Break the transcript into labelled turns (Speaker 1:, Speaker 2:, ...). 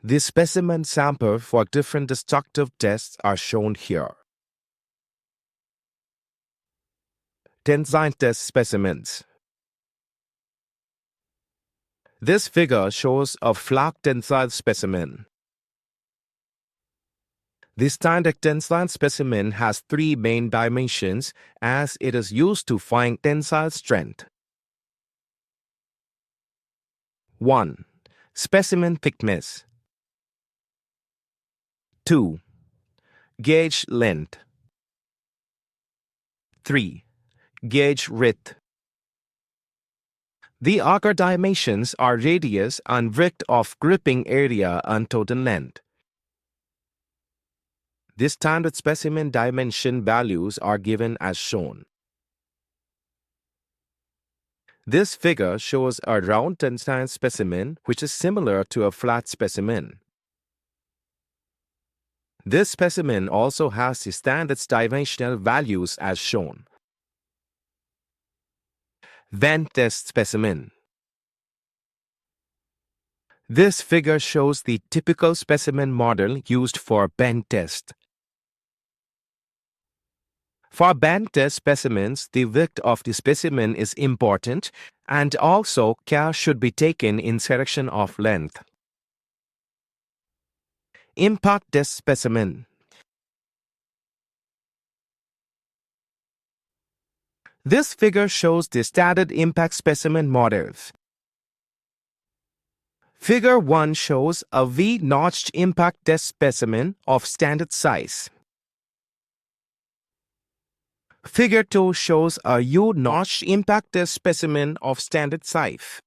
Speaker 1: The specimen sample for different destructive tests are shown here. Tensile test specimens. This figure shows a flat tensile specimen. The standard tensile specimen has three main dimensions as it is used to find tensile strength. 1. Specimen thickness. 2. Gauge length. 3. Gauge width. The other dimensions are radius and width of gripping area and total length. The standard specimen dimension values are given as shown. This figure shows a round tensile specimen which is similar to a flat specimen. This specimen also has the standard dimensional values as shown. Bend test specimen. This figure shows the typical specimen model used for bend test. For bend test specimens, the width of the specimen is important and also care should be taken in selection of length. Impact test specimen. This figure shows the standard impact specimen models. Figure 1 shows a V-notched impact test specimen of standard size. Figure 2 shows a U-notched impact test specimen of standard size.